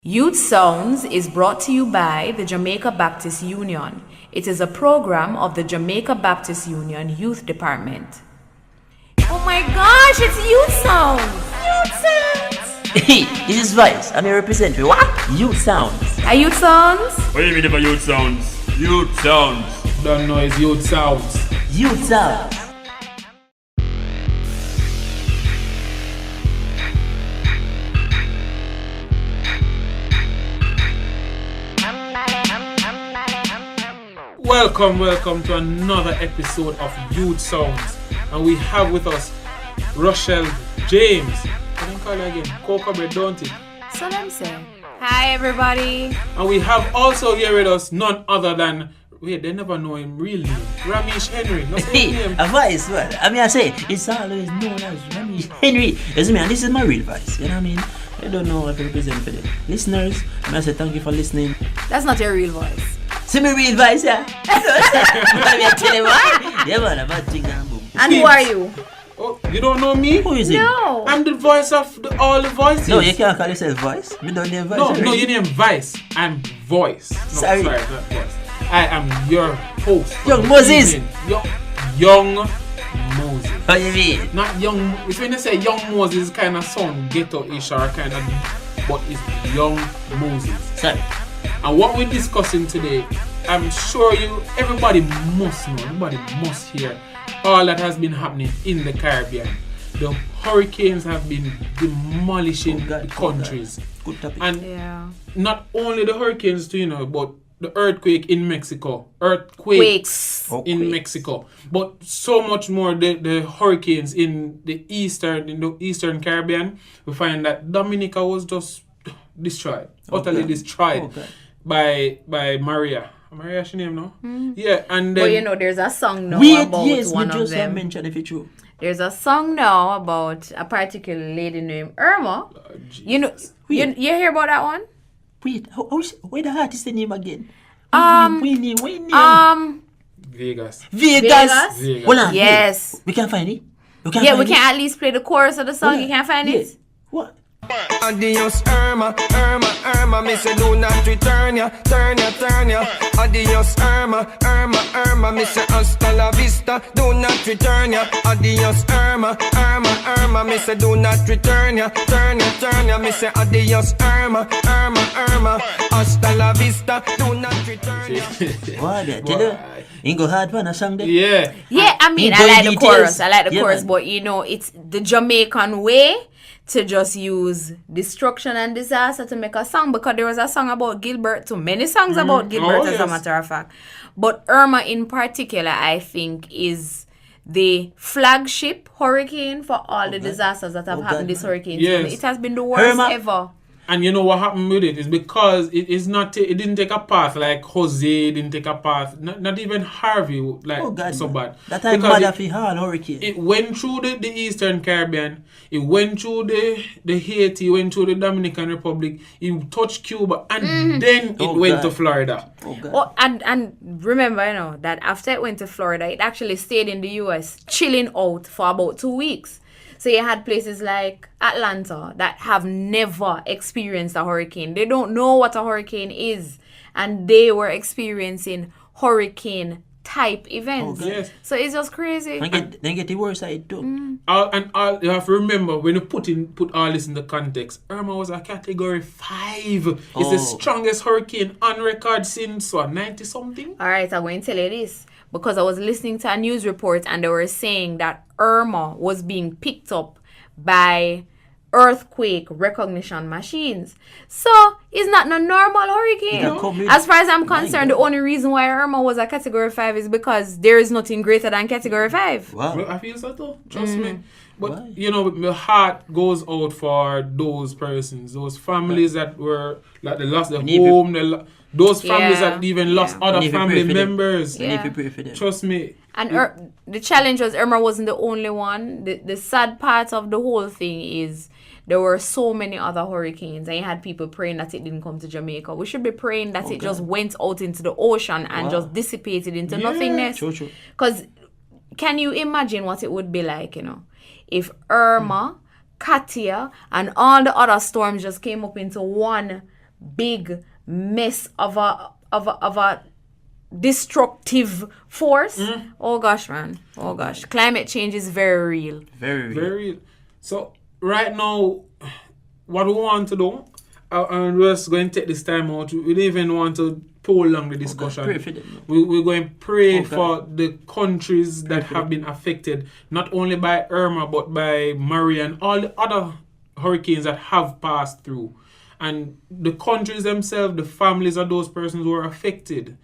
Youth Sounds is brought to you by the Jamaica Baptist Union. It is a program of the Jamaica Baptist Union Youth Department. Oh my gosh, it's Youth Sounds! Youth Sounds! Hey, this is Vice. I'm here representing what? Youth Sounds. Are Youth Sounds? What do you mean if a Youth Sounds? Youth Sounds. Don't know it's Youth Sounds. Youth Sounds. Welcome to another episode of Youth Sounds. And we have with us Rochelle James. I don't call her again. Coca Bread, don't it? So let me say. Hi everybody. And we have also here with us none other than, wait, they never know him real name. Ramesh Henry. Not his name. A Vice, what? I say, it's always known as Ramesh Henry. You see me, and this is my real Vice. You know what I mean? I don't know what to represent for the listeners. I say thank you for listening. That's not your real voice. See me real Vice, yeah? I tell you why? Yeah, man, about thing and boom. And who are you? Oh, you don't know me? Who is it? No. I'm the voice of all the voices. No, you can't call yourself Vice. We don't name Vice. No, already. you name Vice. I'm Voice. No, Sorry. not Voice. I am your host. for Young the Moses. evening. Young Moses. How you mean? Not young. It's when they say young Moses, kind of sound ghetto-ish or kind of, but it's young Moses. Sorry. And what we're discussing today, I'm sure everybody must know, everybody must hear all that has been happening in the Caribbean. The hurricanes have been demolishing the countries. Good topic. And Yeah. not only the hurricanes, but the earthquake in Mexico. Earthquakes Quakes. in Mexico. But so much more the hurricanes in the eastern Caribbean. We find that Dominica was just destroyed. Utterly Okay. destroyed Okay. by Maria. Maria, she name, no? Yeah, and then But you know, there's a song now Wait, about yes, one me of just them. mentioned if it's true. There's a song now about a particular lady named Irma. You know, you hear about that one? Wait, where the artist name again? Um, What name? Vegas. Vegas. Vegas? Hold on, Yes. wait. We can find it. Yeah, find we it? can at least play the chorus of the song. You can't find Yeah. it? What? Adios, Irma, Irma, Irma, me say do not return ya, turn ya. Adios, Irma, Irma, Irma, me say hasta la vista, do not return ya. Adios, Irma, Irma, Irma, me say do not return ya, turn ya. Me say adios, Irma, Irma, Irma, hasta la vista, do not return ya. What? Tell you, Why? ain't go hard one or something. Yeah. Yeah, I mean, In I like the details. chorus. I like the Yeah, chorus, man. but you know, it's the Jamaican way to just use destruction and disaster to make a song, because there was a song about Gilbert too. Many songs about Gilbert, Oh, as a yes. matter of fact. But Irma in particular, I think, is the flagship hurricane for all the disasters that have happened this hurricane season. Yes. It has been the worst Irma. ever. And you know what happened with it is because it didn't take a path like Jose didn't take a path, not even Harvey like Oh God, so man. bad. That time Because mother for hard hurricane. it went through the Eastern Caribbean, it went through the Haiti, went through the Dominican Republic, it touched Cuba, and then it Oh, went God. to Florida. Oh God. Oh, and remember, you know, that after it went to Florida, it actually stayed in the US, chilling out for about 2 weeks. So you had places like Atlanta that have never experienced a hurricane. They don't know what a hurricane is. And they were experiencing hurricane type events. Oh, God. Yes. So it's just crazy. Then get the worst side too. All you have to remember when you put all this in the context, Irma was a category 5. It's Oh. the strongest hurricane on record since 90 something. All right, I'm going to tell you this. Because I was listening to a news report and they were saying that Irma was being picked up by earthquake recognition machines. So it's not no normal hurricane. It come with- As far as I'm My concerned, the God. only reason why Irma was a category 5 is because there is nothing greater than category 5. Wow. Well, I feel so too. Trust me. But Why? you know, my heart goes out for those persons, those families that were like they lost their We need to- home, those families Yeah. that even lost Yeah. other We need to family pray for them. members. We need Yeah. to pray for them. Trust me. And the challenge was Irma wasn't the only one. The sad part of the whole thing is there were so many other hurricanes and you had people praying that it didn't come to Jamaica. We should be praying that it just went out into the ocean and Wow. just dissipated into Yeah. nothingness. True. Because can you imagine what it would be like, you know, if Irma, Katia, and all the other storms just came up into one big mess of a destructive force. Oh gosh, man. Oh gosh. Climate change is very real. Very real. Very real. So right now, what we want to do, and we're just going to take this time out. We don't even want to prolong the discussion. Pray for them. We're going to pray Okay. for the countries that have been affected, not only by Irma, but by Maria and all the other hurricanes that have passed through. And the countries themselves, the families of those persons who are affected.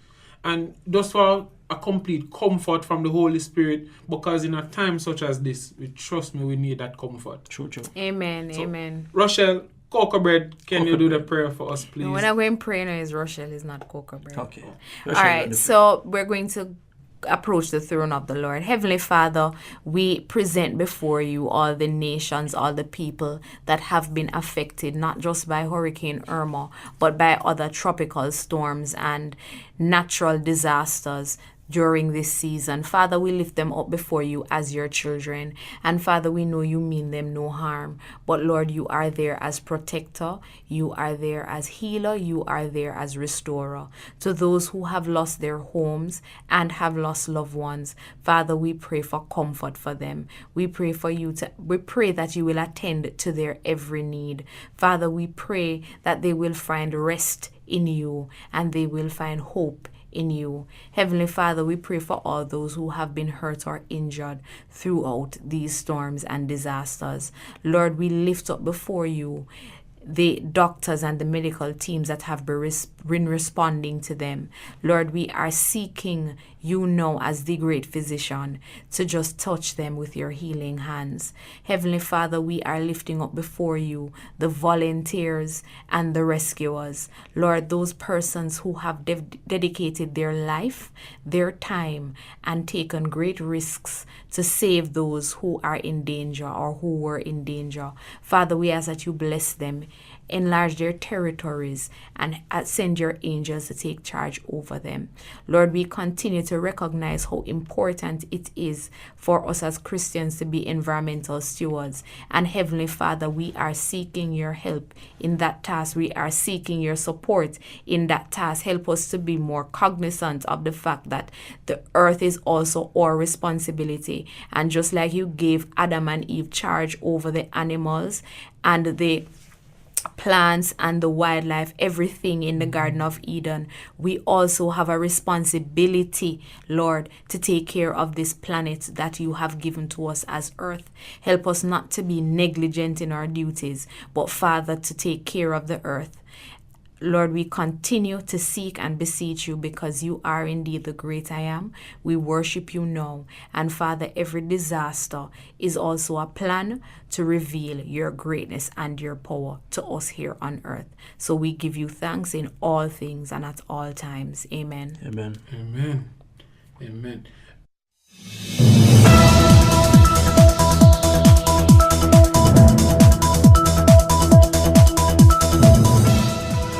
And just for a complete comfort from the Holy Spirit, because in a time such as this, trust me, we need that comfort. True. Amen. Amen. Rochelle, Cocoa Bread, can you do the prayer for us, please? When I go in prayer now is Rochelle, is not Cocoa Bread. Okay. All right, so we're going to approach the throne of the Lord. Heavenly Father, we present before you all the nations, all the people that have been affected, not just by Hurricane Irma, but by other tropical storms and natural disasters during this season. Father, we lift them up before you as your children. And Father, we know you mean them no harm. But Lord, you are there as protector. You are there as healer. You are there as restorer. To those who have lost their homes and have lost loved ones, Father, we pray for comfort for them. We pray that you will attend to their every need. Father, we pray that they will find rest in you and they will find hope in you. Heavenly Father, we pray for all those who have been hurt or injured throughout these storms and disasters. Lord, we lift up before you the doctors and the medical teams that have been responding to them. Lord, we are seeking you now as the great physician to just touch them with your healing hands. Heavenly Father, we are lifting up before you the volunteers and the rescuers. Lord, those persons who have dedicated their life, their time, and taken great risks to save those who are in danger or who were in danger. Father, we ask that you bless them, enlarge their territories, and send your angels to take charge over them. Lord, we continue to recognize how important it is for us as Christians to be environmental stewards. And Heavenly Father, we are seeking your help in that task. We are seeking your support in that task. Help us to be more cognizant of the fact that the earth is also our responsibility. And just like you gave Adam and Eve charge over the animals and the plants and the wildlife, everything in the Garden of Eden, we also have a responsibility, Lord, to take care of this planet that you have given to us as earth. Help us not to be negligent in our duties, but Father, to take care of the earth. Lord, we continue to seek and beseech you because you are indeed the great I am. We worship you now. And Father, every disaster is also a plan to reveal your greatness and your power to us here on earth. So we give you thanks in all things and at all times. Amen. Amen. Amen. Amen.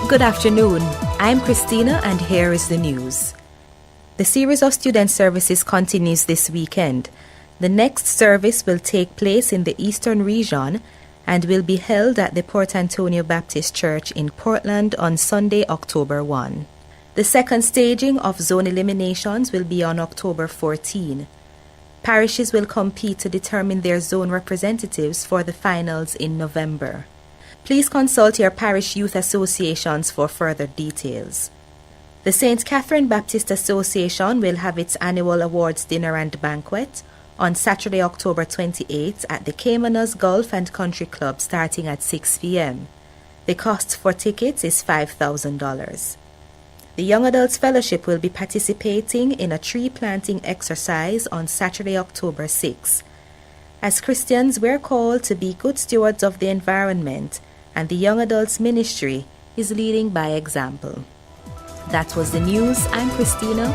Good afternoon. I'm Christina and here is the news. The series of student services continues this weekend. The next service will take place in the Eastern Region and will be held at the Port Antonio Baptist Church in Portland on Sunday, October 1. The second staging of zone eliminations will be on October 14. Parishes will compete to determine their zone representatives for the finals in November. Please consult your parish youth associations for further details. The St. Catherine Baptist Association will have its annual awards dinner and banquet on Saturday, October 28th at the Caymanas Golf and Country Club starting at 6 p.m. The cost for tickets is $5,000. The Young Adults Fellowship will be participating in a tree planting exercise on Saturday, October 6th. As Christians, we're called to be good stewards of the environment, and the Young Adults Ministry is leading by example. That was the news. I'm Christina.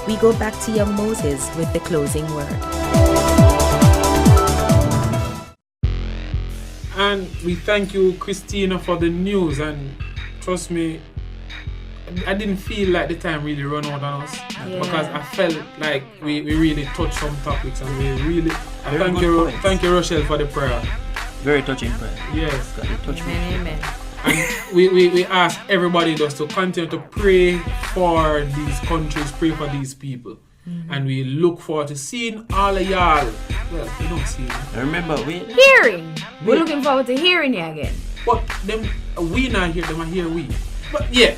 We go back to young Moses with the closing word. And we thank you, Christina, for the news. And trust me, I didn't feel like the time really run out on us because I felt like we really touched some topics and we really thank you, Rochelle, for the prayer. Very touching prayer. Yes. God, it touched me. Amen. Amen. And we ask everybody just to continue to pray for these countries, pray for these people. And we look forward to seeing all of y'all. Well, we don't see you. Remember, Hearing. We're looking forward to hearing you again. But them, we not hear them, I hear we. But yeah.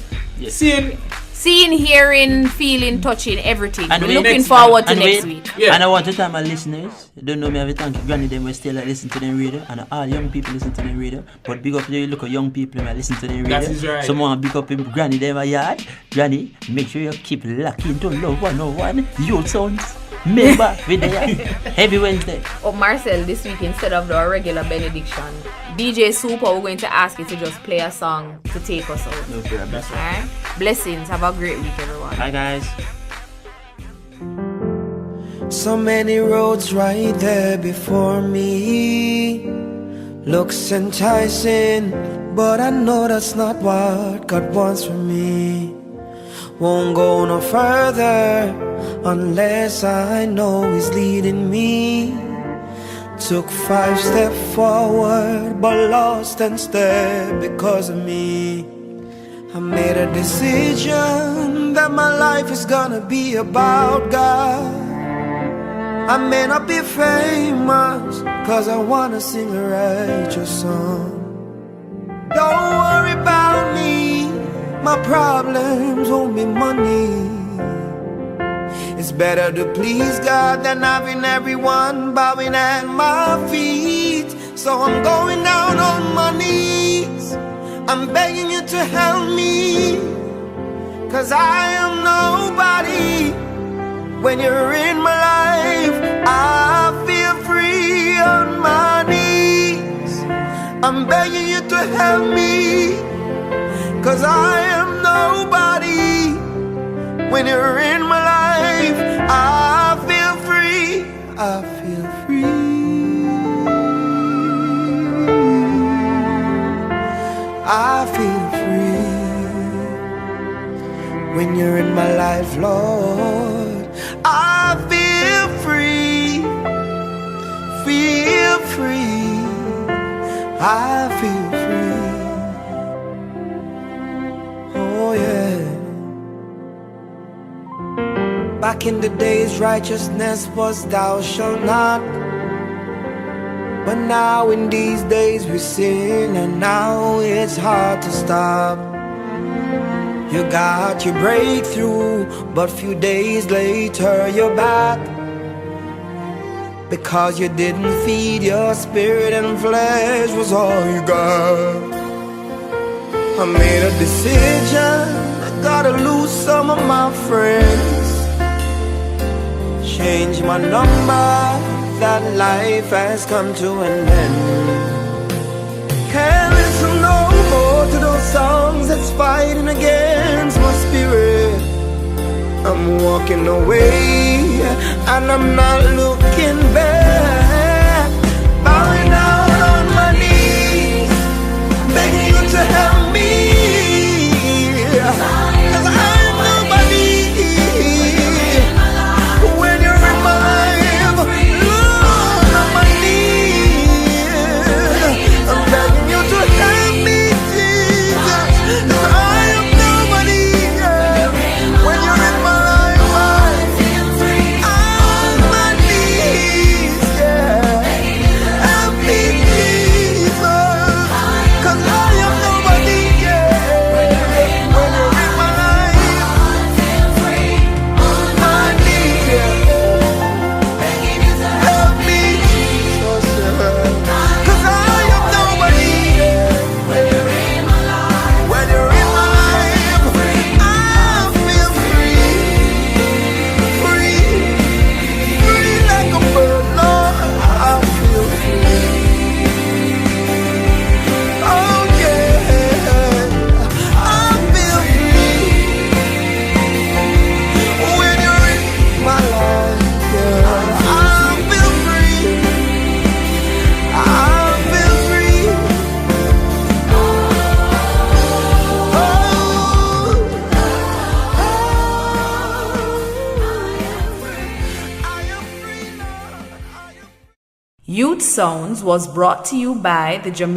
Seeing, hearing, feeling, touching, everything. And we're looking forward to next week. Yeah. And I want to tell my listeners, don't know me, I have a thank you, Granny, them we still listen to them radio, and all young people listen to them radio. But big up to you, look at young people who listen to them radio. That is right. Someone big up him, Granny, them a yard. Granny, make sure you keep locking to Love 101, Youth Sounds. Member with the Heavy Wednesday. Oh, Marcel, this week instead of our regular benediction, DJ Super, we're going to ask you to just play a song to take us out. No problem. That's right. Alright? Blessings. Have a great week, everyone. Bye, guys. So many roads right there before me. Looks enticing, but I know that's not what God wants from me. Won't go no further unless I know He's leading me. Took 5 steps forward, but lost 10 steps because of me. I made a decision that my life is gonna be about God. I may not be famous, cause I wanna sing a righteous song. Don't worry about me, my problems won't be money. It's better to please God than having everyone bowing at my feet. So I'm going down on my knees, I'm begging you to help me, cause I am nobody. When you're in my life, I feel free on my knees. I'm begging you to help me, cause I am nobody. When you're in my life, I feel free. I feel free. I feel free. When you're in my life, Lord, I feel free. Feel free. I feel free. Oh yeah. Back in the days, righteousness was thou shalt not. But now in these days we sin, and now it's hard to stop. You got your breakthrough, but few days later you're back. Because you didn't feed your spirit and flesh was all you got. I made a decision, I gotta lose some of my friends. Change my number, that life has come to an end. Can't listen no more to those songs that's fighting against my spirit. I'm walking away and I'm not looking back. Bowing down on my knees, begging you to help me, 'cause I'm nobody. When you're in my life, Lord, on my knees, I'm begging you to help me, Jesus, 'cause I am nobody. When you're in my life, on my knees, help me, Jesus, 'cause I am nobody. When you're in my life, on my knees, help me, Jesus, 'cause I am nobody. When you're in my life, I feel free, free, free like a bird, Lord, I feel free. Oh yeah, I feel free. When you're in my life, yeah, I feel free. I feel free. Oh, I am free now. Youth Sounds was brought to you by the Jamaican